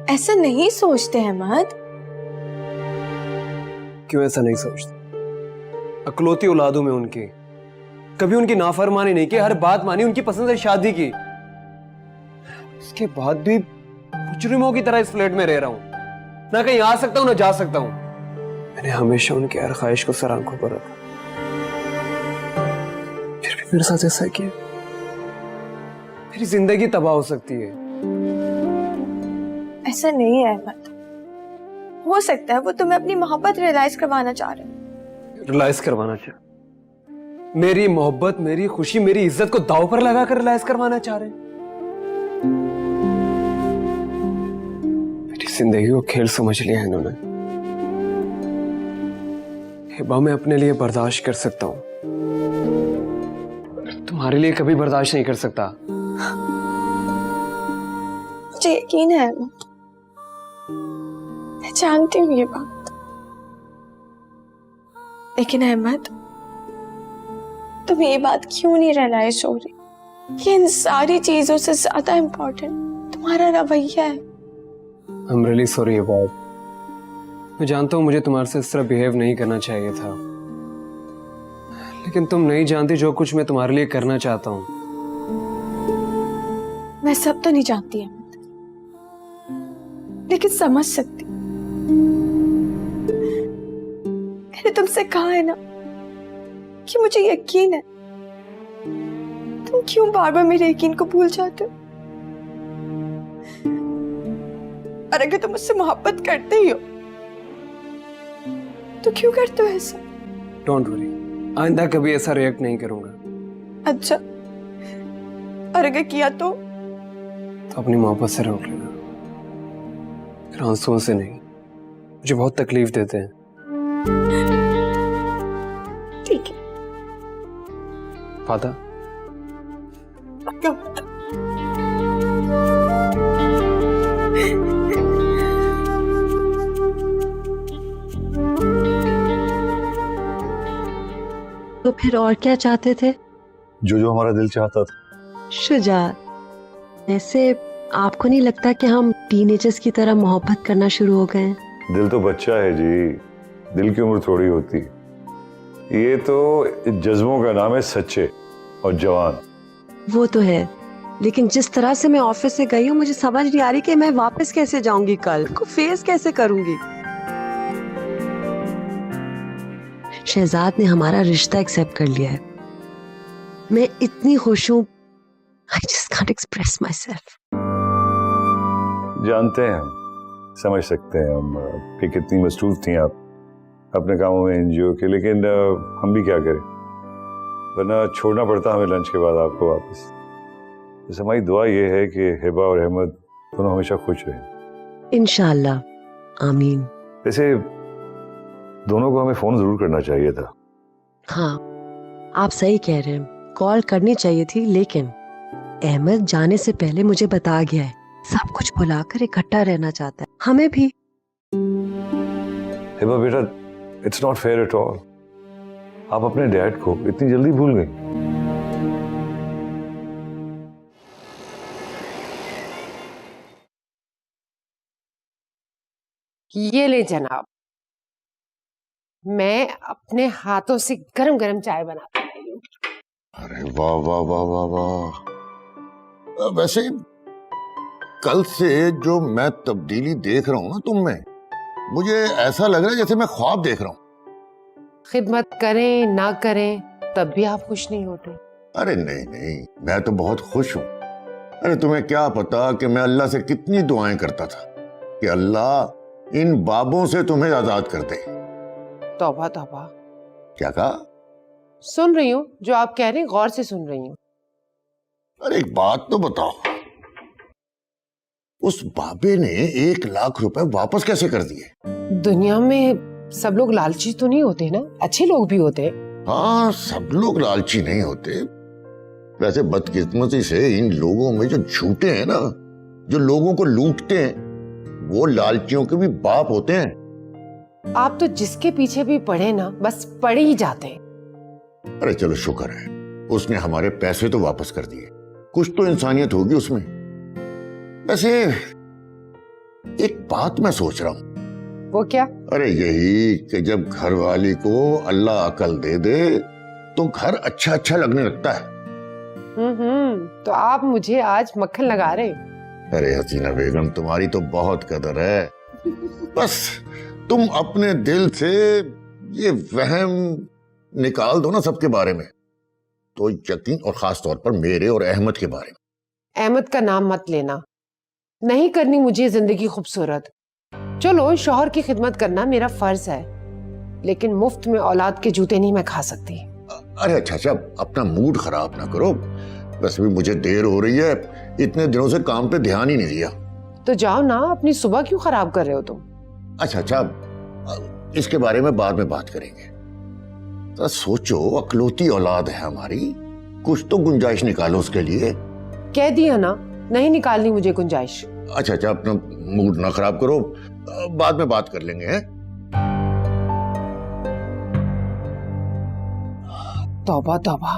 ऐसा नहीं सोचते अहमद। क्यों ऐसा नहीं सोचते? अकलौती औलाद हूं मैं उनकी, कभी उनकी नाफरमानी नहीं की, हर बात मानी, उनकी पसंद से शादी की। उसके बाद भी मुजरिमों की तरह इस फ्लैट में रह रहा हूं, ना कहीं आ सकता हूं ना जा सकता हूं। मैंने हमेशा उनकी हर ख्वाहिश को सर आंखों पर रखा, फिर भी मेरे साथ ऐसा किया। मेरी जिंदगी तबाह हो सकती है। ऐसा नहीं है अहमद, हो सकता है वो तुम्हें अपनी मोहब्बत रियलाइज करवाना चाह रहे हैं। रियलाइज करवाना चाह, मेरी मोहब्बत, मेरी खुशी, मेरी इज्जत को दांव पर लगाकर रियलाइज करवाना चाह रहे हैं। मेरी जिंदगी को खेल समझ लिया है इन्होंने। हिबा मैं अपने लिए बर्दाश्त कर सकता हूं, तुम्हारे लिए कभी बर्दाश्त नहीं कर सकता। मुझे यकीन है अहमद, मैं जानती हूँ ये बात। लेकिन अहमद, तुम्हें ये बात क्यों नहीं रियलाइज हो रही कि इन सारी चीजों से ज्यादा इम्पोर्टेंट तुम्हारा रवैया है। I'm really sorry about। मैं जानता हूं मुझे तुम्हारे से इस तरह बिहेव नहीं करना चाहिए था, लेकिन तुम नहीं जानती जो कुछ मैं तुम्हारे लिए करना चाहता हूं। मैं सब तो नहीं जानती अहमद, लेकिन समझ सकती। मैंने तुमसे कहा है ना कि मुझे यकीन है। तुम क्यों बार बार मेरे यकीन को भूल जाते हो? और अगर तुम मुझसे मोहब्बत करते ही हो तो क्यों करते हो ऐसा? डोंट वरी, आइंदा कभी ऐसा रिएक्ट नहीं करूंगा। अच्छा, और अगर किया तो अपनी मोहब्बत से रोक लेना, फिर आंसुओं से नहीं। मुझे बहुत तकलीफ देते हैं। ठीक है। फाता, क्यों? तो फिर और क्या चाहते थे? जो जो हमारा दिल चाहता था। शुजात, ऐसे आपको नहीं लगता कि हम टीनेजर्स की तरह मोहब्बत करना शुरू हो गए हैं? दिल तो बच्चा है जी, दिल की उम्र थोड़ी होती। ये तो जज्बों का नाम है, सच्चे और जवान। वो तो है, लेकिन जिस तरह से मैं ऑफिस से गई हूँ मुझे समझ नहीं आ रही कि मैं वापस कैसे जाऊंगी, कल को फेस कैसे करूंगी। शहजाद ने हमारा रिश्ता एक्सेप्ट कर लिया है। मैं इतनी खुश हूँ, I just can't express myself। जानते हैं हम, समझ सकते हैं हम कि कितनी मसरूफ थी आप अपने कामों में एनजीओ के, लेकिन हम भी क्या करें, वरना छोड़ना पड़ता हमें लंच के बाद आपको वापस। बस हमारी दुआ ये है कि हिबा और अहमद दोनों हमेशा खुश रहें। इंशाल्लाह, आमीन। वैसे दोनों को हमें फोन जरूर करना चाहिए था। हाँ, आप सही कह रहे हैं, कॉल करनी चाहिए थी, लेकिन अहमद जाने से पहले मुझे बता गया है सब कुछ भुलाकर इकट्ठा रहना चाहता है, हमें भी। हिबा बेटा, it's not fair at all. आप अपने डैड को इतनी जल्दी भूल गई। ये ले जनाब, मैं अपने हाथों से गरम गरम चाय बनाती हूँ। अरे वाह वाह वाह वाह वाह। वैसे कल से जो मैं तब्दीली देख रहा हूँ ना तुम में, मुझे ऐसा लग रहा है जैसे मैं ख्वाब देख रहा हूँ। खिदमत करें ना करें तब भी आप खुश नहीं होते। अरे नहीं नहीं, मैं तो बहुत खुश हूँ। अरे तुम्हें क्या पता कि मैं अल्लाह से कितनी दुआएं करता था कि अल्लाह इन बाबों से तुम्हें आजाद कर दे। तौबा तौबा। क्या कहा? सुन रही हूँ, जो आप कह रही हैं गौर से सुन रही हूँ। अरे एक बात तो बताओ, उस बाबे ने 1 लाख रुपए वापस कैसे कर दिए? दुनिया में सब लोग लालची तो नहीं होते ना, अच्छे लोग भी होते हैं। हाँ, सब लोग लालची नहीं होते। वैसे बदकिस्मती से इन लोगों में जो झूठे हैं ना, जो लोगों को लूटते हैं, वो लालचियों के भी बाप होते हैं। आप तो जिसके पीछे भी पड़े ना, बस पड़े ही जाते हैं। अरे चलो शुक्र है, उसने हमारे पैसे तो वापस कर दिए, कुछ तो इंसानियत होगी उसमें। वैसे एक बात मैं सोच रहा हूँ। वो क्या? अरे यही कि जब घर वाली को अल्लाह अकल दे दे तो घर अच्छा अच्छा लगने लगता है। तो आप मुझे आज मक्खन लगा रहे? अरे हसीना बेगम, तुम्हारी तो बहुत कदर है। बस तुम अपने दिल से ये वहम निकाल दो ना सबके बारे में, तो यकीन, और खास तौर पर मेरे और अहमद के बारे में। अहमद का नाम मत लेना। नहीं करनी मुझे जिंदगी खूबसूरत। चलो, शौहर की खिदमत करना मेरा फर्ज है, लेकिन मुफ्त में औलाद के जूते नहीं मैं खा सकती। अरे अच्छा अच्छा, अपना मूड खराब ना करो। वैसे भी मुझे देर हो रही है, इतने दिनों से काम पे ध्यान ही नहीं दिया। तो जाओ ना, अपनी सुबह क्यों खराब कर रहे हो तुम? अच्छा अच्छा, इसके बारे में बाद में बात करेंगे। तो सोचो, अकलौती औलाद है हमारी, कुछ तो गुंजाइश निकालो उसके लिए। कह दिया ना, नहीं निकालनी मुझे गुंजाइश। अच्छा अच्छा, अपना मूड ना खराब करो, बाद में बात कर लेंगे हैं? तौबा तौबा,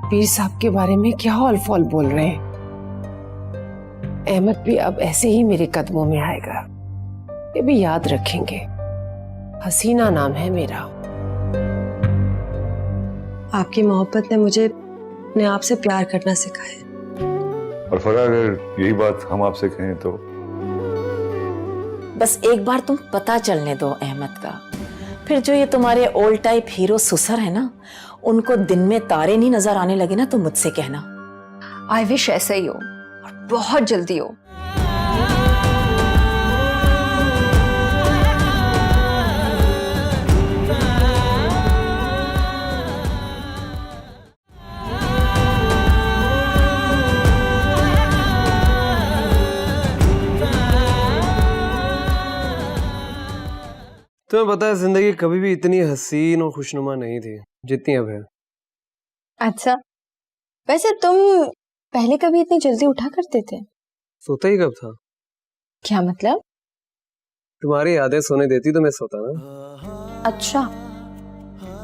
पीर साहब के बारे में क्या हॉल फॉल बोल रहे हैं। अहमद भी अब ऐसे ही मेरे कदमों में आएगा, ये भी याद रखेंगे। हसीना नाम है मेरा। आपकी मोहब्बत ने मुझे अपने आप से प्यार करना सिखाया। और फरा, अगर यही बात हम आपसे कहें तो? बस एक बार तुम पता चलने दो अहमद का, फिर जो ये तुम्हारे ओल्ड टाइप हीरो सुसर है ना, उनको दिन में तारे नहीं नजर आने लगे ना तो मुझसे कहना। आई विश ऐसा ही हो और बहुत जल्दी हो। तुम्हें पता है, जिंदगी कभी भी इतनी हसीन और खुशनुमा नहीं थी जितनी अब है। अच्छा, वैसे तुम पहले कभी इतनी जल्दी उठा करते थे? सोता ही कब था? क्या मतलब? तुम्हारी यादें सोने देती तो मैं सोता ना। अच्छा,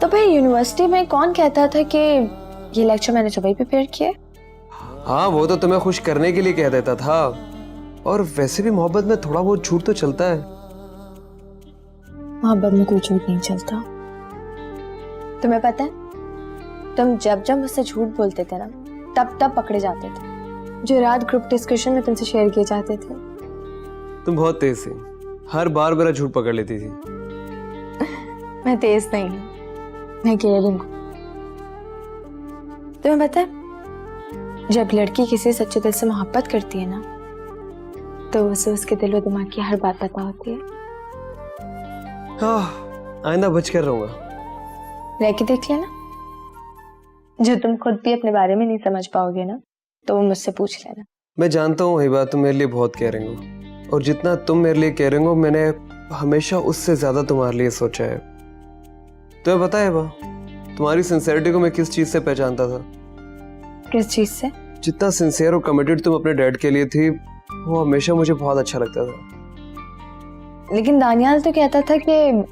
तो भाई यूनिवर्सिटी में कौन कहता था कि ये लेक्चर मैंने सुबह ही प्रिपेयर किया? हाँ, वो तो तुम्हें खुश करने के लिए कह देता था, और वैसे भी मोहब्बत में थोड़ा बहुत झूठ तो चलता है। मोहब्बत में कोई झूठ नहीं चलता। तुम्हें पता है, तुम जब जब मुझसे झूठ बोलते थे ना, तब तब पकड़े जाते थे। जो रात ग्रुप डिस्कशन में तुमसे शेयर किए जाते थे। तुम बहुत तेज थी, हर बार मेरा झूठ पकड़ लेती थी। मैं तेज नहीं हूँ, मैं केयरिंग हूँ। तुम्हें पता है, जब लड़की किसी सच्चे दिल से मोहब्बत करती है ना, तो उसे उसके दिल और दिमाग की हर बात पता होती है। आइंदा बच कर रहूंगा। रह के देख लेना, जो तुम खुद भी अपने बारे में नहीं समझ पाओगे ना, तो वो मुझसे पूछ लेना। मैं जानता हूँ हिबा, तुम मेरे लिए बहुत केयरिंग हो, और जितना तुम मेरे लिए केयरिंग हो, मैंने हमेशा उससे ज्यादा तुम्हारे लिए सोचा है। तुम्हें पता है हिबा, तुम्हारी सिंसेरिटी को मैं किस चीज से पहचानता था? किस चीज से? जितना सिंसियर और कमिटेड तुम अपने डैड के लिए थी, वो हमेशा मुझे बहुत अच्छा लगता था। लेकिन दानियाल तो कहता था कि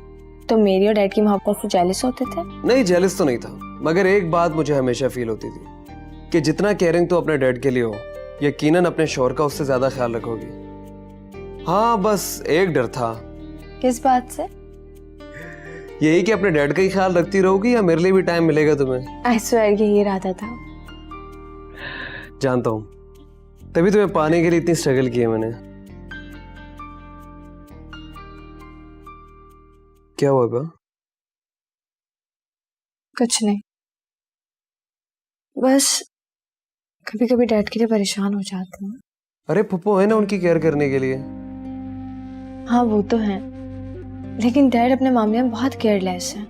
तुम मेरी और डैड की मोहब्बत से जेलस होते थे। नहीं, जेलस तो नहीं था, मगर एक बात मुझे हमेशा फील होती थी कि जितना केयरिंग तो अपने डैड के लिए हो, यकीनन अपने शौहर का उससे ज्यादा ख्याल रखोगी। हाँ, बस एक डर था। किस बात से? यही कि अपने डैड का ही ख्याल रखती रहोगी या मेरे लिए भी टाइम मिलेगा तुम्हें। आई स्वेयर यही इरादा था। जानता हूँ, तभी तुम्हें पाने के लिए इतनी स्ट्रगल की है मैंने। क्या हुआ बा? कुछ नहीं, बस कभी कभी डैड के लिए परेशान हो जाती हूँ। अरे पप्पू है ना उनकी केयर करने के लिए। हाँ वो तो है, लेकिन डैड अपने मामले में बहुत केयरलेस है।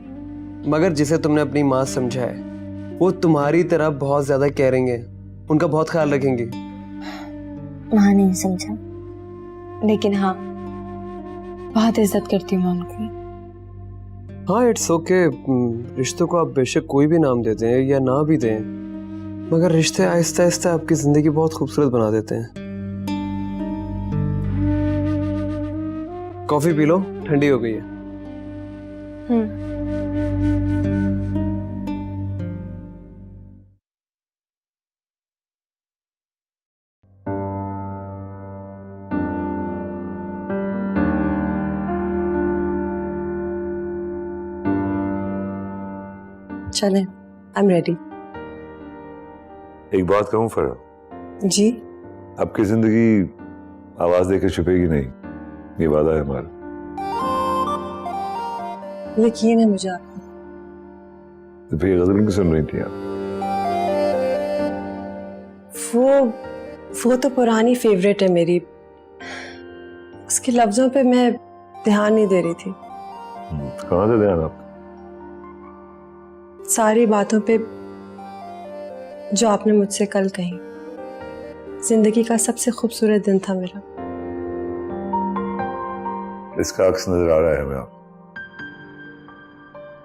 मगर जिसे तुमने अपनी माँ समझा है, वो तुम्हारी तरह बहुत ज्यादा केयरिंग है, उनका बहुत ख्याल रखेंगी। माँ नहीं समझा, लेकिन हाँ बहुत इज्जत करती हूँ मैं उनकी। हाँ, इट्स ओके। रिश्तों को आप बेशक कोई भी नाम देते हैं या ना भी दें, मगर रिश्ते आहिस्ता आहिस्ता आपकी जिंदगी बहुत खूबसूरत बना देते हैं। कॉफी पी लो, ठंडी हो गई है। चलें, आई एम रेडी। एक बात कहूँ फरा, जी? आपकी जिंदगी आवाज देकर छुपेगी नहीं, ये वादा है हमारा। यकीन है मुझे आपको। तो फिर गजल क्यों सुन रही थी आप? वो तो पुरानी फेवरेट है मेरी, उसके लफ्जों पे मैं ध्यान नहीं दे रही थी। कहाँ से ध्यान आपका? सारी बातों पे जो आपने मुझसे कल कही। जिंदगी का सबसे खूबसूरत दिन था मेरा। इसका अक्स नजर आ रहा है हमें आप।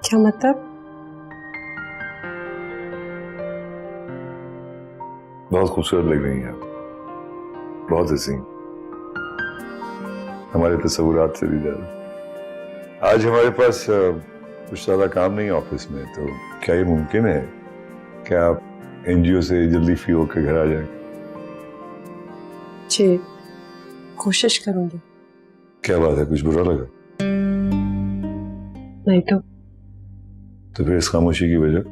क्या मतलब? बहुत खूबसूरत लग रही हैं आप, बहुत हसी, हमारे तस्वुरात से भी ज्यादा। आज हमारे पास कुछ ज्यादा काम नहीं है ऑफिस में, तो क्या ये मुमकिन है कि आप एनजीओ से जल्दी फ्री होकर घर आ जाएं? जी, कोशिश करूंगी। क्या बात है, कुछ बुरा लगा? नहीं तो फिर इस खामोशी की वजह?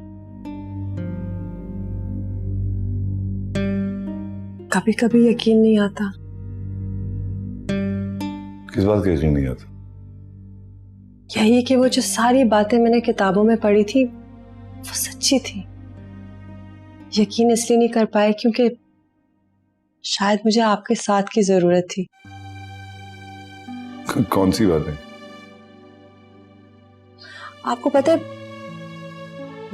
कभी कभी यकीन नहीं आता। किस बात का यकीन नहीं आता? यही कि वो जो सारी बातें मैंने किताबों में पढ़ी थी वो सच्ची थी। यकीन इसलिए नहीं कर पाए क्योंकि शायद मुझे आपके साथ की जरूरत थी। कौन सी बात है? आपको पता है,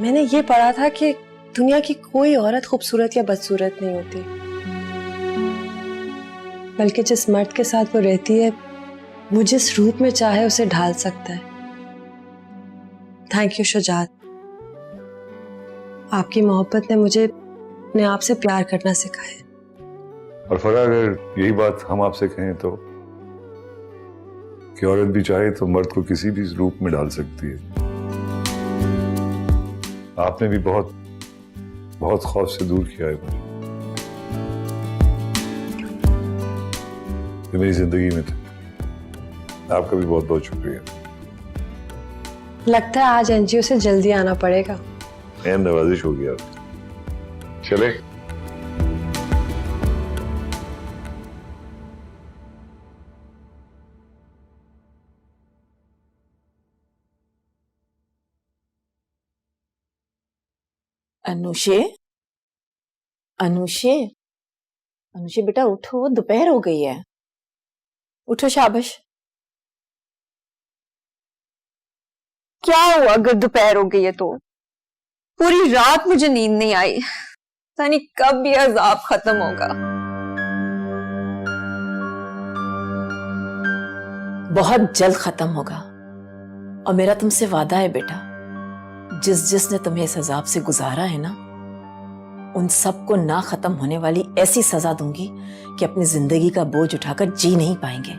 मैंने ये पढ़ा था कि दुनिया की कोई औरत खूबसूरत या बदसूरत नहीं होती, बल्कि जिस मर्द के साथ वो रहती है वो जिस रूप में चाहे उसे ढाल सकता है। थैंक यू शुजात, आपकी मोहब्बत ने मुझे अपने आप से प्यार करना सिखाया। और फरा, अगर यही बात हम आपसे कहें तो कि औरत भी चाहे तो मर्द को किसी भी रूप में डाल सकती है। आपने भी बहुत बहुत खौफ से दूर किया है मुझे। ये मेरी जिंदगी में थे। आपका भी बहुत बहुत शुक्रिया। लगता है आज एनजीओ से जल्दी आना पड़ेगा। नवाजिश होगी आपकी। चले? अनुषे, अनुषे, अनुषे बेटा उठो, दोपहर हो गई है। उठो, शाबाश। क्या हुआ अगर दोपहर हो गई है तो? पूरी रात मुझे नींद नहीं आई। पता नहीं कब ये अजाब खत्म होगा। बहुत जल्द खत्म होगा, और मेरा तुमसे वादा है बेटा, जिसने तुम्हें इस अजाब से गुजारा है ना, उन सबको ना खत्म होने वाली ऐसी सजा दूंगी कि अपनी जिंदगी का बोझ उठाकर जी नहीं पाएंगे।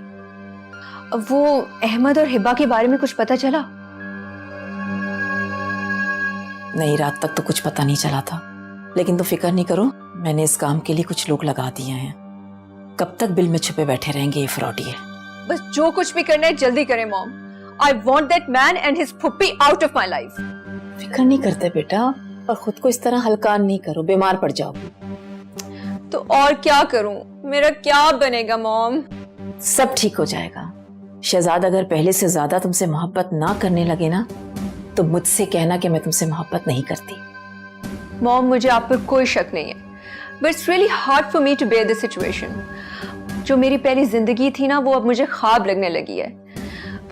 वो अहमद और हिबा के बारे में कुछ पता चला? नहीं, रात तक तो कुछ पता नहीं चला था, लेकिन तुम फिक्र नहीं करो, मैंने इस काम के लिए कुछ लोग लगा दिए हैं। कब तक बिल में छुपे बैठे रहेंगे ये फ्रॉडी है। बस जो कुछ भी करना है जल्दी करें mom. I want that man and his puppy out of my life. फिक्र नहीं करते बेटा, और खुद को इस तरह हल्कान नहीं करो, बीमार पड़ जाओगे। तो और क्या करूं? मेरा क्या बनेगा मॉम? सब ठीक हो जाएगा। शहजाद अगर पहले से ज्यादा तुमसे मोहब्बत ना करने लगे ना, तो मुझसे कहना कि मैं तुमसे मोहब्बत नहीं करती। मॉम, मुझे आप पर कोई शक नहीं है, but it's really hard for me to bear this situation. जो मेरी पहली जिंदगी थी ना, वो अब मुझे ख्वाब लगने लगी है।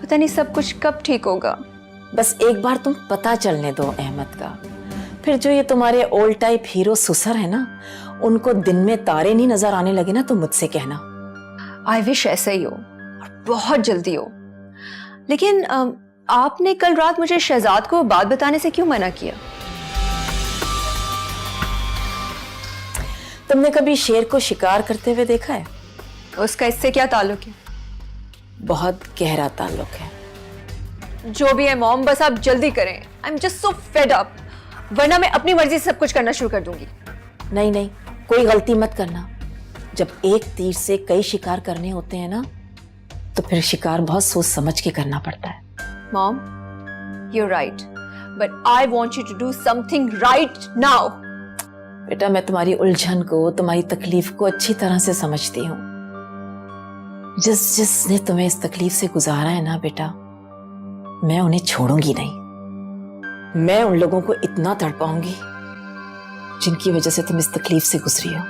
पता नहीं सब कुछ कब ठीक होगा। बस एक बार तुम पता चलने दो अहमद का, फिर जो ये तुम्हारे ओल्ड टाइप हीरो सुसर है ना, उनको दिन में तारे नहीं नजर आने लगे ना, तो मुझसे कहना। आई विश ऐसा ही हो और बहुत जल्दी हो। लेकिन आपने कल रात मुझे शहजाद को बात बताने से क्यों मना किया? तुमने कभी शेर को शिकार करते हुए देखा है? उसका इससे क्या ताल्लुक है? बहुत गहरा ताल्लुक है। जो भी है मॉम, बस आप जल्दी करें। I am just so fed up, वरना मैं अपनी मर्जी से सब कुछ करना शुरू कर दूंगी। नहीं नहीं, कोई गलती मत करना। जब एक तीर से कई शिकार करने होते हैं ना, तो फिर शिकार बहुत सोच समझ के करना पड़ता है। Mom, you're right. but I want you to do something right now. बेटा मैं तुम्हारी उलझन को, तुम्हारी तकलीफ को अच्छी तरह से समझती हूँ। जिसने तुम्हें इस तकलीफ से गुजारा है ना बेटा, मैं उन्हें छोड़ूंगी नहीं। मैं उन लोगों को इतना तड़पाऊंगी जिनकी वजह से तुम इस तकलीफ से गुजरी हो।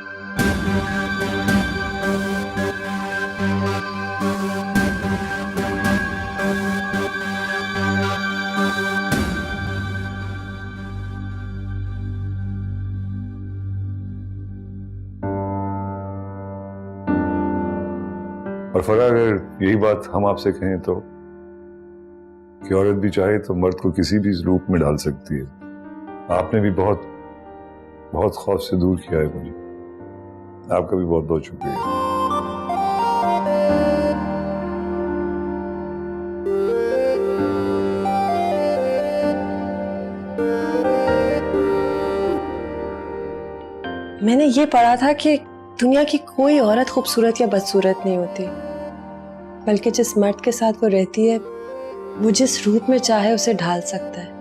और फरा, अगर यही बात हम आपसे कहें तो कि औरत भी चाहे तो मर्द को किसी भी रूप में डाल सकती है। आपने भी बहुत बहुत खौफ से दूर किया है मुझे। आपका भी बहुत बहुत शुक्रिया। मैंने ये पढ़ा था कि दुनिया की कोई औरत खूबसूरत या बदसूरत नहीं होती, बल्कि जिस मर्द के साथ वो रहती है वो जिस रूप में चाहे उसे ढाल सकता है।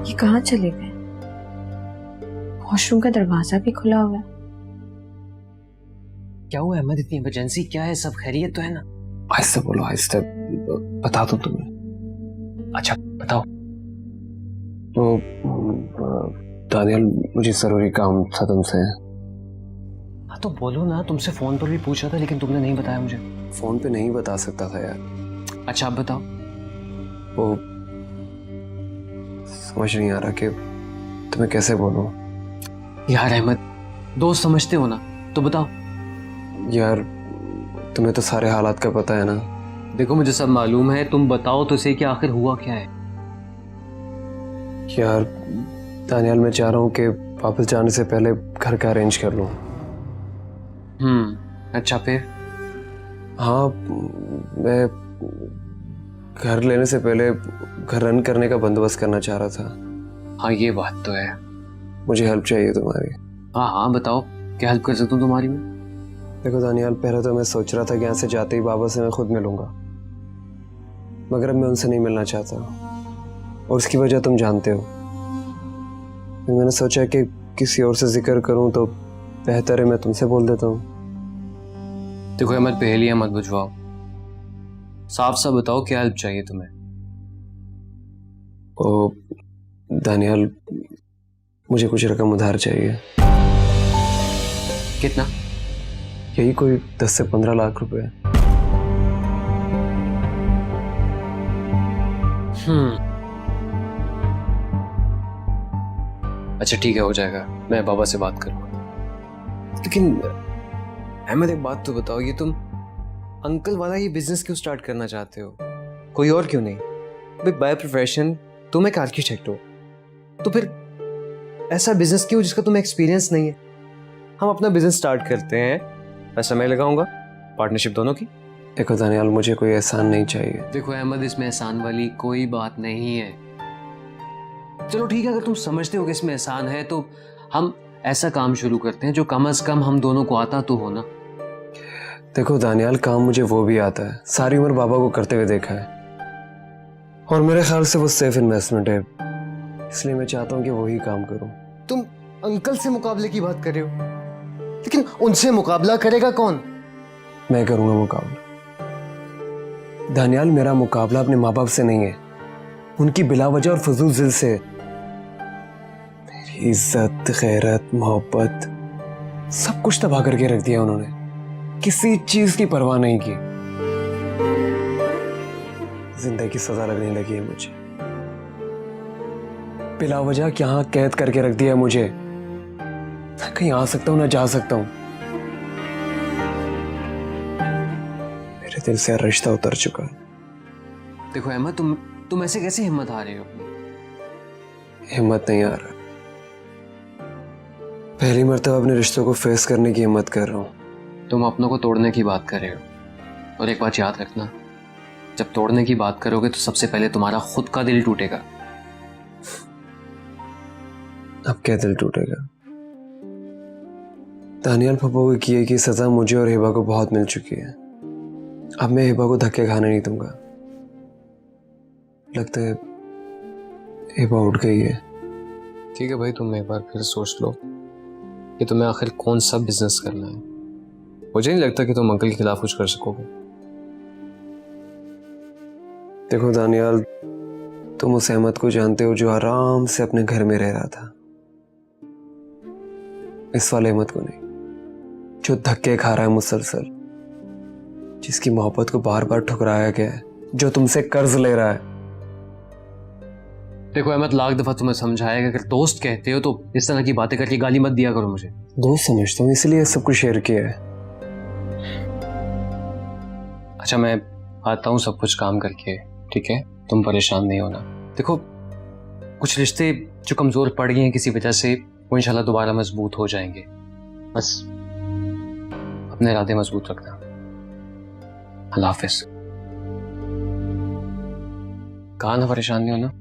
ये कहाँ चले गए? वॉशरूम का दरवाजा भी खुला हुआ है। क्या हुआ अहमद? इतनी इमरजेंसी क्या है? सब खैरियत तो है ना? आहिस्ते बोलो, आहिस्ते। बता दो तुम्हें। अच्छा बताओ। तो दानियाल, मुझे जरूरी काम था तुमसे। हाँ तो बोलो ना। तुमसे फोन पर भी पूछा था लेकिन तुमने नहीं बताया मुझे। फोन पे नहीं बता सकता था यार। अच्छा आप बताओ। वो समझ नहीं आ रहा कि तुम्हें कैसे बोलूं। यार अहमद, दोस्त समझते हो ना, तो बताओ। यार तुम्हें तो सारे हालात का पता है ना। देखो मुझे सब मालूम है, तुम बताओ तो सही कि आखिर हुआ क्या है। यार दानियाल, मैं चाह रहा हूँ कि वापस जाने से पहले घर का अरेंज कर लूँ। अच्छा फिर? हाँ, मैं घर लेने से पहले घर रन करने का बंदोबस्त करना चाह रहा था। हाँ ये बात तो है। मुझे हेल्प चाहिए तुम्हारी। हाँ हाँ बताओ, क्या हेल्प कर सकता हूँ तुम्हारी में? देखो दानियाल, पहले तो मैं सोच रहा था कि यहाँ से जाते ही बाबा से मैं खुद मिलूंगा, मगर अब मैं उनसे नहीं मिलना चाहता और उसकी वजह तुम जानते हो। मैंने सोचा कि किसी और से जिक्र करूं तो बेहतर है मैं तुमसे बोल देता हूँ। देखो अहमद, पहेलियां मत बुझवाओ, साफ साफ बताओ क्या हेल्प चाहिए तुम्हें। ओ दानियाल, मुझे कुछ रकम उधार चाहिए। कितना? यही कोई 10 से 15 लाख रुपए। अच्छा ठीक है, हो जाएगा, मैं बाबा से बात करूंगा। लेकिन अहमद एक बात तो बताओ, ये तुम अंकल वाला ये बिजनेस क्यों स्टार्ट करना चाहते हो? कोई और क्यों नहीं? भाई बाय प्रोफेशन तुम एक आर्किटेक्ट हो, तो फिर ऐसा बिजनेस क्यों जिसका तुम्हें एक्सपीरियंस नहीं है? हम अपना बिजनेस स्टार्ट करते हैं, पैसा मैं लगाऊंगा, पार्टनरशिप दोनों की। देखो दानियाल, मुझे कोई एहसान नहीं चाहिए। देखो अहमद, इसमें एहसान वाली कोई बात नहीं है। चलो ठीक है, अगर तुम समझते हो कि इसमें एहसान है तो हम ऐसा काम शुरू करते हैं जो कम से कम हम दोनों को आता तो हो ना। देखो दानियाल, काम मुझे वो भी आता है, सारी उम्र बाबा को करते हुए देखा है और मेरे ख्याल से वो सेफ इन्वेस्टमेंट है, इसलिए मैं चाहता हूँ कि वही काम करूँ। तुम अंकल से मुकाबले की बात कर रहे हो, लेकिन उनसे मुकाबला करेगा कौन? मैं करूंगा मुकाबला। दानियाल, मेरा मुकाबला अपने माँ बाप से नहीं है, उनकी बिलावजह और फजूल जिद से। मेरी इज्जत, गैरत, मोहब्बत सब कुछ तबाह करके रख दिया उन्होंने, किसी चीज की परवाह नहीं की। जिंदगी की सजा लगने लगी है मुझे, बिलावजह यहाँ कैद करके रख दिया है मुझे। ना कहीं आ सकता हूं ना जा सकता हूं। मेरे मेरे दिल से रिश्ता उतर चुका है। देखो अहमद, तुम ऐसे कैसे हिम्मत हार रहे हो? हिम्मत नहीं आ रहा, पहली मर्तबा अपने रिश्तों को फेस करने की हिम्मत कर रहा हूँ। तुम अपनों को तोड़ने की बात कर रहे हो, और एक बात याद रखना, जब तोड़ने की बात करोगे तो सबसे पहले तुम्हारा खुद का दिल टूटेगा। अब क्या दिल टूटेगा? दानियाल फप्पो को किए की सजा मुझे और हिबा को बहुत मिल चुकी है। अब मैं हिबा को धक्के खाने नहीं दूंगा। लगता है हिबा उठ गई है। ठीक है भाई, तुम एक बार फिर सोच लो कि तुम्हें आखिर कौन सा बिजनेस करना है। मुझे नहीं लगता कि तुम अंकल के खिलाफ कुछ कर सकोगे। देखो दानियाल, तुम उस अहमद को जानते हो जो आराम से अपने घर में रह रहा था। इस वाले अहमद को नहीं, जो धक्के खा रहा है मुसलसल, जिसकी मोहब्बत को बार बार ठुकराया गया है, जो तुमसे कर्ज ले रहा है। देखो अहमद, लाख दफा तुम्हें समझाया कि अगर दोस्त कहते हो तो इस तरह की बातें करके गाली मत दिया करो मुझे। दोस्त समझता हूँ, इसलिए सब कुछ शेयर किया है। अच्छा, मैं आता हूँ सब कुछ काम करके, ठीक है? तुम परेशान नहीं होना। देखो, कुछ रिश्ते जो कमजोर पड़ गए हैं किसी वजह से, वो इंशाल्लाह दोबारा मजबूत हो जाएंगे। बस अपने इरादे मजबूत रखना। अल्लाह हाफिज। कहा ना परेशान नहीं होना।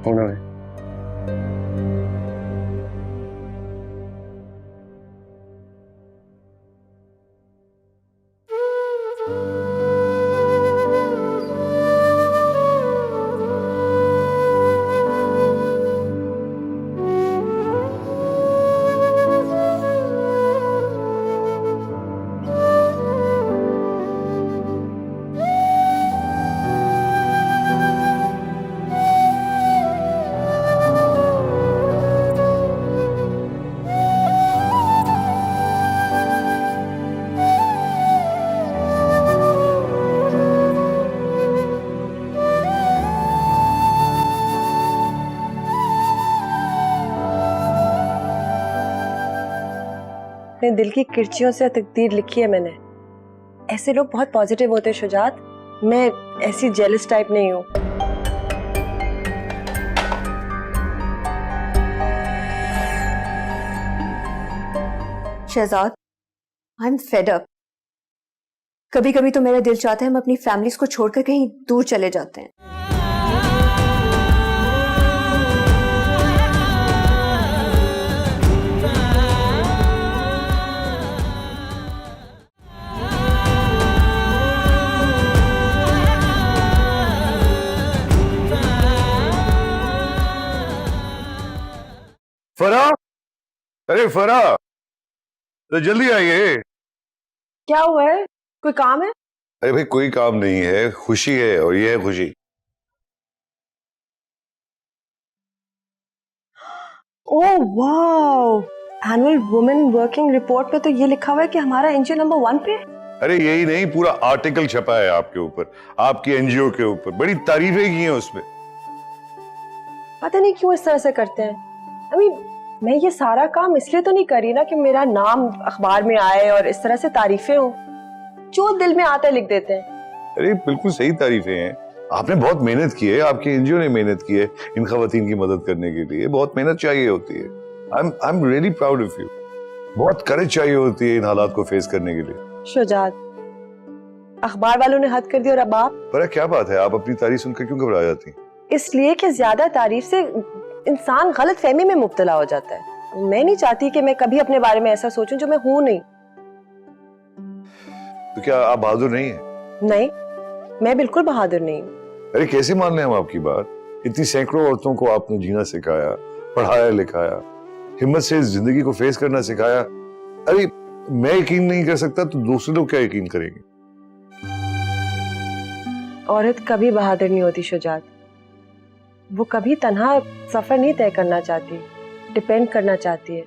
होना है। अपने दिल की किरचियों से तकदीर लिखी है मैंने। ऐसे लोग बहुत पॉजिटिव होते हैं शुजात, मैं ऐसी जेलस टाइप नहीं हूँ। Shahzad, I am fed up. कभी कभी तो मेरा दिल चाहता है हम अपनी फैमिलीज को छोड़कर कहीं दूर चले जाते हैं। फरा, अरे फरा, तो जल्दी आइए। क्या हुआ है? कोई काम है? अरे भाई, कोई काम नहीं है, खुशी है, और ये है खुशी। Oh wow, annual women working report पे तो ये लिखा हुआ है कि हमारा एनजीओ नंबर 1 पे। अरे यही नहीं, पूरा आर्टिकल छपा है आपके ऊपर, आपकी एनजीओ के ऊपर, बड़ी तारीफें की हैं उसमें। पता नहीं क्यों इस तरह से करते हैं। मैं ये सारा काम इसलिए तो नहीं करी ना कि मेरा नाम अखबार में आए और इस तरह से तारीफें हो। जो दिल में आता है लिख देते हैं। अरे बिल्कुल सही तारीफें हैं, आपने बहुत मेहनत की है, आपके एनजीओ ने मेहनत की है इन खवातीन की मदद करने के लिए। बहुत मेहनत चाहिए होती है। I am really proud of you. बहुत करेज चाहिए होती है इन हालात को फेस करने के लिए। शुजात, अखबार वालों ने हद कर दी और अब आप। पर क्या बात है, आप अपनी तारीफ सुनकर क्यों घबरा जाती हैं? इसलिए कि ज्यादा तारीफ से इंसान गलत फहमी में मुब्तला हो जाता है। मैं नहीं चाहती कि मैं कभी अपने बारे में ऐसा सोचूं जो मैं हूं नहीं। तो क्या आप बहादुर नहीं है? नहीं, मैं बिल्कुल बहादुर नहीं हूँ। अरे कैसे मान लें हम आपकी बात? इतनी सैकड़ों औरतों को आपने जीना सिखाया, पढ़ाया लिखाया, हिम्मत से इस जिंदगी को फेस करना सिखाया। अरे मैं यकीन नहीं कर सकता तो दूसरे लोग क्या यकीन करेंगे? औरत कभी बहादुर नहीं होती शुजात। वो कभी तन्हा सफर नहीं तय करना चाहती, डिपेंड करना चाहती है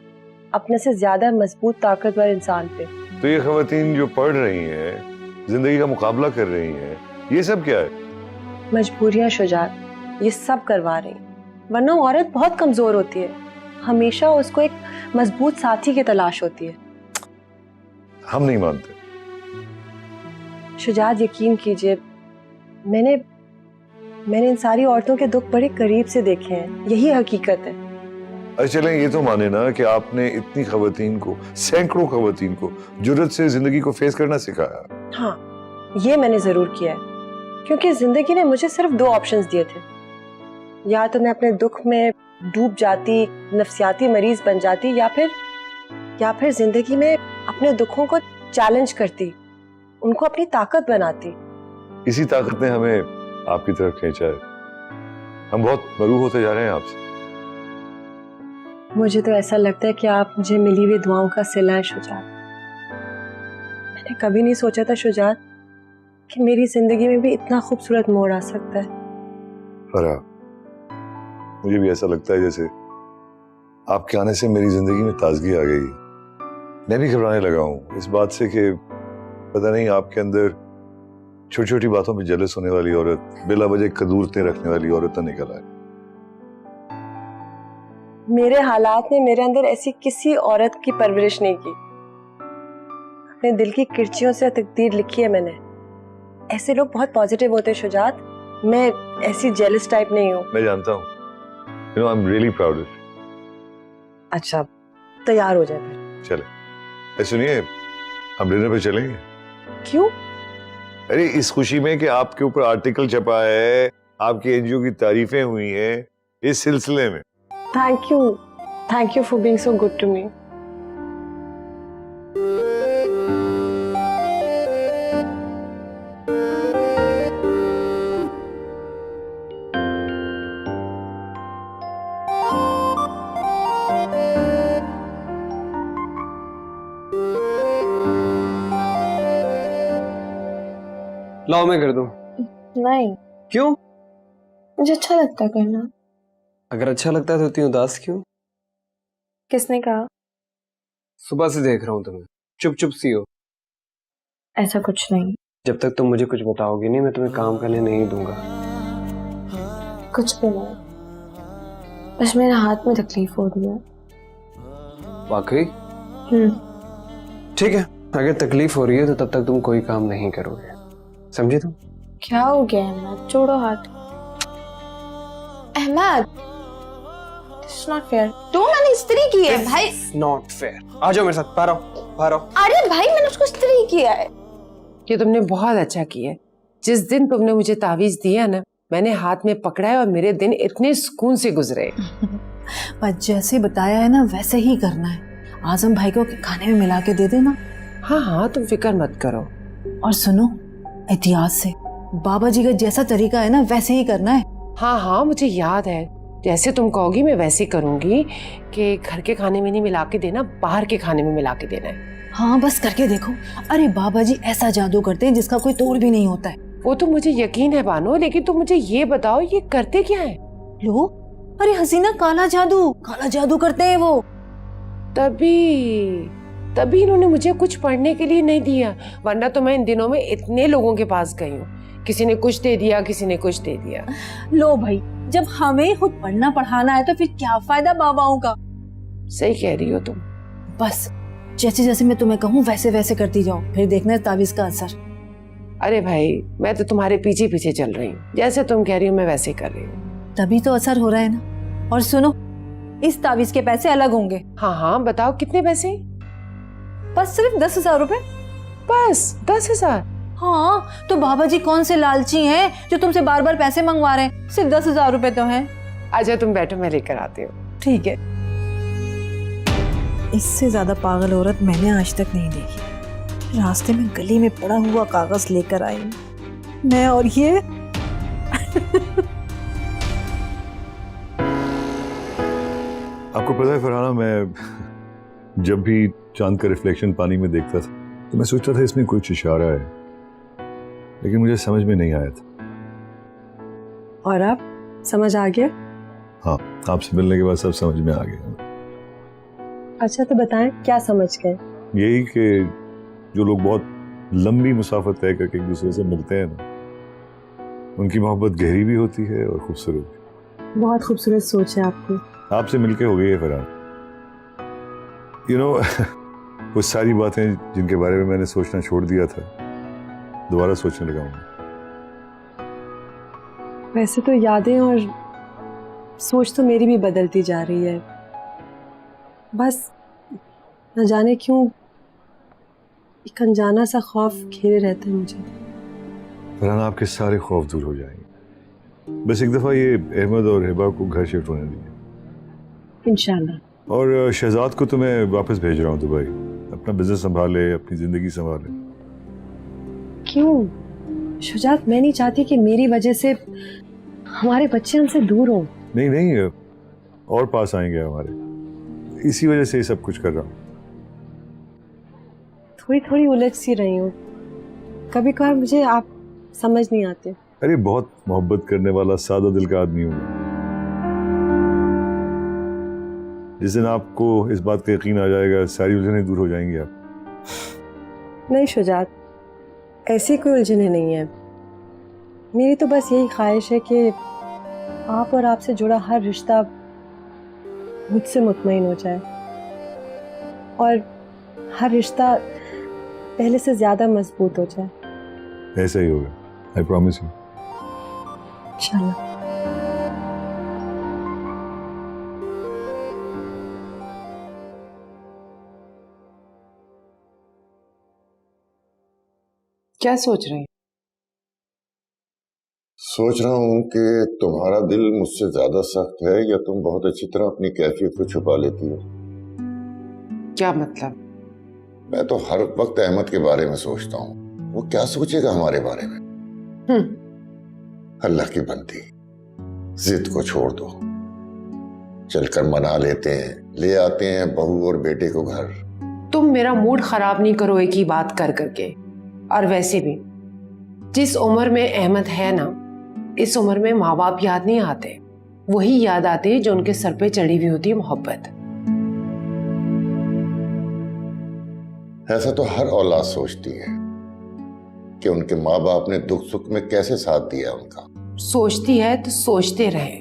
अपने से ज्यादा मजबूत ताकतवर इंसान पे। तो ये खवातीन जो पढ़ रही हैं, जिंदगी का मुकाबला कर रही हैं, ये सब क्या है? मजबूरियां शुजात, ये सब करवा रही। वरना औरत बहुत कमजोर होती है, हमेशा उसको एक मजबूत साथी की तलाश होती है। हम नहीं मानते। शुजात, यकीन कीजिए, मैंने इन सारी औरतों के दुख बड़े करीब से देखे हैं। यही हकीकत है। अरे चलें, ये तो माने ना कि आपने इतनी खवातीन को, सैकड़ों खवातीन को जुर्रत से जिंदगी को फेस करना सिखाया। हाँ, ये मैंने जरूर किया है, क्योंकि जिंदगी ने मुझे सिर्फ 2 ऑप्शंस दिए थे। या तो मैं अपने दुख में डूब जाती, नफ्सियाती मरीज बन जाती, या फिर जिंदगी में अपने दुखों को चैलेंज करती, उनको अपनी ताकत बनाती। इसी ताकत ने हमें आपकी तरफ खींचा है। हम बहुत मरूब होते जा रहे हैं आपसे। मुझे तो ऐसा लगता है कि आप मुझे मिली हुई दुआओं का सिला है शुजात। मैंने कभी नहीं सोचा था शुजात कि मेरी जिंदगी में भी इतना खूबसूरत मोड़ आ सकता है। फरा, मुझे भी ऐसा लगता है जैसे आपके आने से मेरी जिंदगी में ताजगी आ गई। मैं भी घबराने लगा हूँ इस बात से कि पता नहीं आपके अंदर छोटी छोटी बातों में जलस होने वाली औरत, बिला वजह कदूरतें रखने वाली औरत न निकल आए। मेरे हालात ने मेरे अंदर ऐसी किसी औरत की परवरिश नहीं की। अपने दिल की किरचियों से तकदीर लिखी है मैंने। ऐसे लोग बहुत पॉजिटिव होते हैं शुजात। मैं ऐसी जेलस टाइप नहीं हूँ। मैं जानता हूँ। You know, I'm really proud of you. अच्छा, तैयार हो जाए फिर। चले। सुनिए, हम डिनर पे चलेंगे। क्यों? अरे इस खुशी में कि आपके ऊपर आर्टिकल छपा है, आपकी एनजीओ की तारीफें हुई हैं, इस सिलसिले में। Thank you for being so good to me. लाओ मैं कर दूं। नहीं, क्यों? मुझे अच्छा लगता है करना। अगर अच्छा लगता है तो इतनी उदास क्यों? किसने कहा? सुबह से देख रहा हूँ तुम्हें, चुप चुप सी हो। ऐसा कुछ नहीं। जब तक तुम मुझे कुछ बताओगी नहीं, मैं तुम्हें काम करने नहीं दूंगा। कुछ भी नहीं, बस मेरे हाथ में तकलीफ हो रही है। वाकई? ठीक है, अगर तकलीफ हो रही है तो तब तक तुम कोई काम नहीं करोगे, समझे तुम? क्या हो गया अहमद? छोड़ो हाथ। Ahmad, it's not fair. तो मैंने इस्त्री की है भाई। Not fair. आ जाओ मेरे साथ, बाहर आओ। अरे भाई, मैंने उसको इस्त्री किया है। ये तुमने बहुत अच्छा किया। जिस दिन तुमने मुझे तावीज दिया ना, मैंने हाथ में पकड़ा है और मेरे दिन इतने सुकून से गुजरे। बस जैसे बताया है ना वैसे ही करना है। आजम भाई को खाने में मिला के दे देना। हाँ हाँ, तुम फिक्र मत करो। और सुनो, एहतियात से, बाबा जी का जैसा तरीका है ना वैसे ही करना है। हाँ हाँ, मुझे याद है। जैसे तुम कहोगी मैं वैसे करूंगी कि घर के खाने में नहीं मिला के देना, बाहर के खाने में मिला के देना है। हाँ, बस करके देखो। अरे बाबा जी ऐसा जादू करते हैं जिसका कोई तोड़ भी नहीं होता है। वो तो मुझे यकीन है बानो, लेकिन तुम मुझे ये बताओ ये करते क्या है? लो, अरे हसीना, काला जादू करते हैं वो। तभी इन्होंने मुझे कुछ पढ़ने के लिए नहीं दिया, वरना तो मैं इन दिनों में इतने लोगों के पास गई हूँ। किसी ने कुछ दे दिया, किसी ने कुछ दे दिया। लो भाई, जब हमें खुद पढ़ना पढ़ाना है तो फिर क्या फायदा बाबाओं का। सही कह रही हो तुम। बस जैसे जैसे मैं तुम्हें कहूँ वैसे वैसे करती जाओ, फिर देखना तावीज का असर। अरे भाई, मैं तो तुम्हारे पीछे पीछे चल रही हूँ। जैसे तुम कह रही हो मैं वैसे कर रही हूँ। तभी तो असर हो रहा है ना। और सुनो, इस तावीज के पैसे अलग होंगे। हाँ हाँ, बताओ कितने पैसे? बस सिर्फ 10,000 रुपए। बस 10,000? हाँ, तो बाबा जी कौन से लालची हैं जो तुमसे बार बार पैसे मंगवा रहे हैं? सिर्फ 10,000 रुपए तो हैं। अच्छा तुम बैठो, मैं लेकर आती हूँ। ठीक है। इससे ज्यादा पागल औरत मैंने आज तक नहीं देखी। रास्ते में गली में पड़ा हुआ कागज लेकर आई मैं, और ये आपको पता है फरहाना, मैं जब भी चांद का रिफ्लेक्शन पानी में देखता था तो मैं सोचता था इसमें कुछ इशारा है, लेकिन मुझे समझ में नहीं आया था। और आप समझ आ गया? हाँ, आपसे मिलने के बाद सब समझ में आ गया। अच्छा तो बताएं, क्या समझ गए? यही कि जो लोग बहुत लंबी मुसाफत तय करके एक दूसरे से मिलते हैं ना, उनकी मोहब्बत गहरी भी होती है और खूबसूरत भी। बहुत खूबसूरत सोच है आपकी। आपसे मिलके हो गई है फरहान। यू नो, वो सारी बातें जिनके बारे में मैंने सोचना छोड़ दिया था, दोबारा सोचने लगा हूँ। वैसे तो यादें और सोच तो मेरी भी बदलती जा रही है, बस न जाने क्यों एक अनजाना सा खौफ घेरे रहता है मुझे। फरहान, आपके सारे खौफ दूर हो जाएंगे। बस एक दफा ये अहमद और हिबा को घर शिफ्ट होने दीजिए इंशाल्लाह। और शहजाद को तो मैं वापस भेज रहा हूँ दुबई। अपना बिजनेस संभाले, अपनी जिंदगी संभाले। क्यों शुजात, मैं नहीं चाहती कि मेरी वजह से हमारे बच्चे हमसे दूर हों। नहीं नहीं, और पास आएंगे हमारे। इसी वजह से ये सब कुछ कर रहा हूँ। थोड़ी थोड़ी उलझ सी रही हूँ, कभी कभार मुझे आप समझ नहीं आते। अरे बहुत मोहब्बत करने वाला सादा दिल का आदमी हूँ। जिस दिन आपको इस बात का यकीन आ जाएगा, सारी उलझनें दूर हो जाएंगी। आप नहीं शुजात, ऐसी कोई उलझने नहीं है। मेरी तो बस यही ख्वाहिश है कि आप और आपसे जुड़ा हर रिश्ता मुझसे मुतमईन हो जाए और हर रिश्ता पहले से ज्यादा मजबूत हो जाए। ऐसा ही होगा, आई प्रॉमिस यू। इंशाल्लाह। क्या सोच रहे हैं? सोच रहा हूँ कि तुम्हारा दिल मुझसे ज्यादा सख्त है या तुम बहुत अच्छी तरह अपनी कैफियत को छुपा लेती हो। क्या मतलब? मैं तो हर वक्त अहमद के बारे में सोचता हूँ, वो क्या सोचेगा हमारे बारे में। अल्लाह की बंदी, जिद को छोड़ दो, चलकर मना लेते हैं, ले आते हैं बहू और बेटे को घर। तुम मेरा मूड खराब नहीं करो एक ही बात कर करके। और वैसे भी जिस उम्र में अहमद है ना, इस उम्र में माँ बाप याद नहीं आते, वही याद आते जो उनके सर पे चढ़ी हुई होती है मोहब्बत। ऐसा तो हर औलाद सोचती है कि उनके माँ बाप ने दुख सुख में कैसे साथ दिया उनका। सोचती है तो सोचते रहे।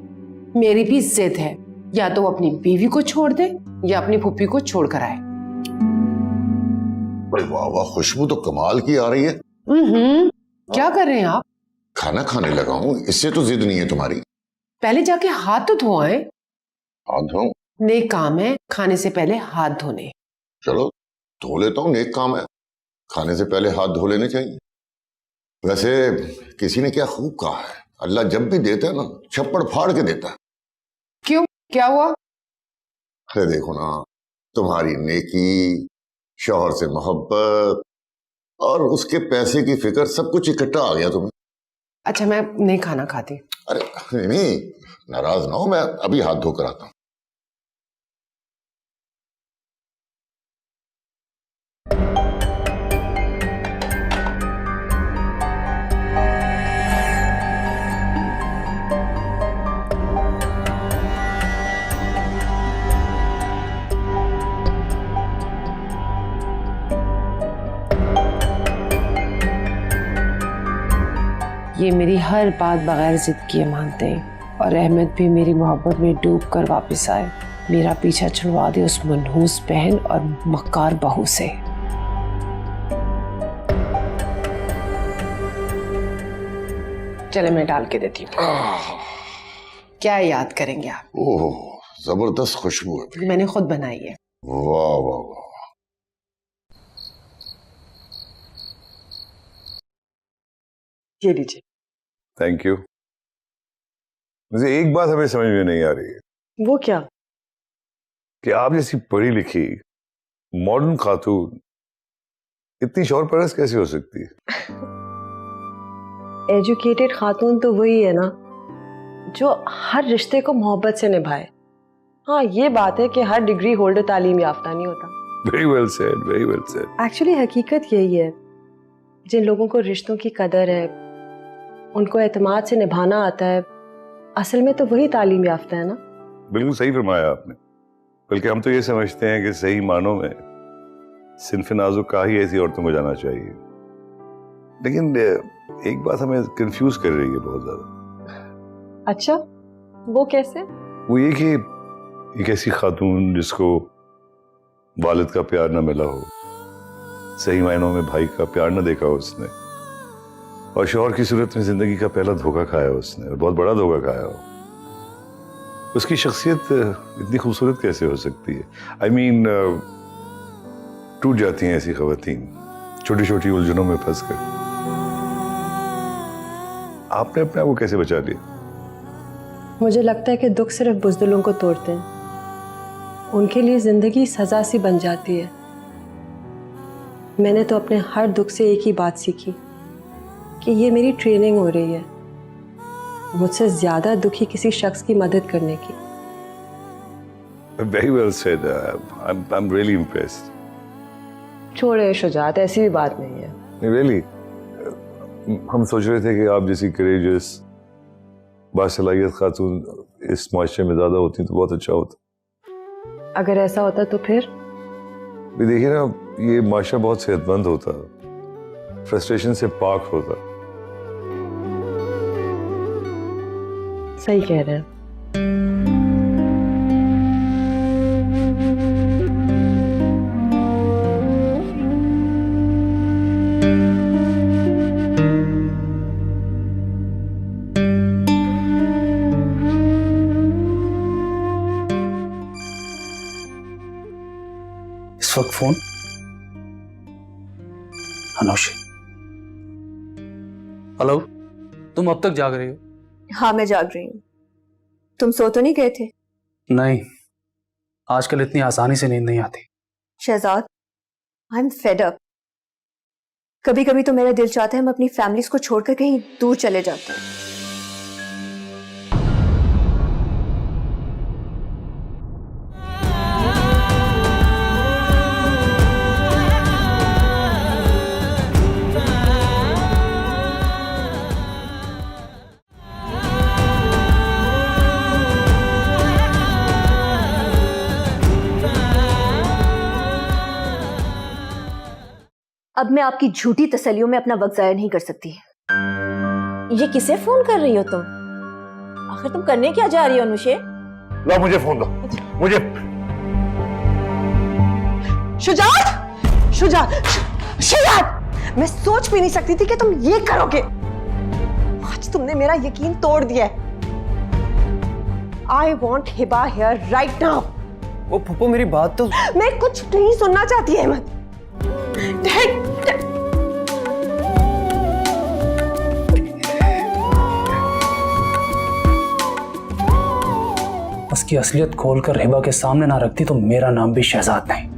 मेरी भी जिद है, या तो वो अपनी बीवी को छोड़ दे या अपनी फूफी को छोड़ कर आए। वाह वाह, खुशबू तो कमाल की आ रही है। क्या कर रहे हैं आप? खाना खाने लगा हूँ, इससे तो जिद नहीं है तुम्हारी। पहले जाके हाथ तो धोए। हाथ धोऊं? नेक काम है खाने से पहले हाथ धोने। चलो धो लेता हूँ, नेक काम है, खाने से पहले हाथ धो लेने चाहिए। वैसे किसी ने क्या खूब कहा है, अल्लाह जब भी देता है ना, छप्पड़ फाड़ के देता है। क्यों, क्या हुआ? अरे देखो ना, तुम्हारी नेकी, शौहर से मोहब्बत और उसके पैसे की फिक्र, सब कुछ इकट्ठा आ गया तुम्हें। अच्छा, मैं नहीं खाना खाती। अरे नहीं, नाराज ना हो, मैं अभी हाथ धोकर आता हूं। ये मेरी हर बात बगैर जिद किए मानते हैं और अहमद भी मेरी मोहब्बत में डूब कर वापस आए। मेरा पीछा छुड़वा दे उस मनहूस बहन और मक्कार बहू से। चले मैं डाल के देती हूँ। क्या याद करेंगे आप? ओह, जबरदस्त खुशबू है। मैंने खुद बनाई है। वाह वाह वाह। ये लीजिए। Thank you. मुझे एक बात हमें समझ में नहीं आ रही है। वो क्या? कि आप जैसी पढ़ी लिखी मॉडर्न खातून इतनी शौहर परस्त कैसे हो सकती है? एजुकेटेड खातून तो वही है ना जो हर रिश्ते को मोहब्बत से निभाए। हाँ, ये बात है कि हर डिग्री होल्डर तालीम याफ्ता नहीं होता। Very well said, very well said. Actually हकीकत यही है, जिन लोगों को रिश्तों की कदर है, उनको एतमाद से निभाना आता है, असल में तो वही तालीम याफ्ता है ना। बिल्कुल सही फरमाया आपने। बल्कि हम तो ये समझते हैं कि सही मानों में सिन्फ नाजुक का ही ऐसी औरतों को जाना चाहिए। लेकिन एक बात हमें कंफ्यूज कर रही है बहुत ज्यादा। अच्छा, वो कैसे? वो ये कि एक ऐसी खातून जिसको वालिद का प्यार न मिला हो, सही मायनों में भाई का प्यार न देखा हो उसने, और शौहर की सूरत में जिंदगी का पहला धोखा खाया उसने, और बहुत बड़ा धोखा खाया हो। उसकी शख्सियत इतनी खूबसूरत कैसे हो सकती है? आई मीन टूट जाती हैं ऐसी खवातीन छोटी छोटी उलझनों में फंसकर। आपने अपने आप को कैसे बचा लिया? मुझे लगता है कि दुख सिर्फ बुज़दिलों को तोड़ते हैं, उनके लिए जिंदगी सजा सी बन जाती है। मैंने तो अपने हर दुख से एक ही बात सीखी कि ये मेरी ट्रेनिंग हो रही है, मुझसे ज्यादा दुखी किसी शख्स की मदद करने की। Very well said. I'm really impressed. छोड़े शुजात, ऐसी भी बात नहीं है। Really? हम सोच रहे थे कि आप जैसी करेजियस बासलाहियत खातून इस माशरे में ज्यादा होती तो बहुत अच्छा होता। अगर ऐसा होता तो फिर? भी देखिए ना, ये माशरा बहुत सेहतमंद होता, फ्रस्ट्रेशन से पाक होता। सही कह रहे हैं। इस वक्त फोन अनुष। हेलो, तुम अब तक जाग रही हो? हाँ, मैं जाग रही हूँ। तुम सो तो नहीं गए थे? नहीं, आजकल इतनी आसानी से नींद नहीं आती। Shahzad, I am fed up. कभी कभी तो मेरा दिल चाहता है हम अपनी फैमिलीज को छोड़कर कहीं दूर चले जाते हैं। अब मैं आपकी झूठी तसल्लियों में अपना वक्त जाया नहीं कर सकती। ये किसे फोन कर रही हो तुम? आखिर तुम करने क्या जा रही हो अनुषे? ला मुझे फोन दो, मुझे। शुजात, शुजात, मैं सोच भी नहीं सकती थी कि तुम ये करोगे। आज तुमने मेरा यकीन तोड़ दिया है। I want Hiba here right now। वो फूफो मेरी बात तो। मैं कुछ नहीं सुनना चाहती अहमद। उसकी असलियत खोलकर हिबा के सामने ना रखती तो मेरा नाम भी शहजाद नहीं।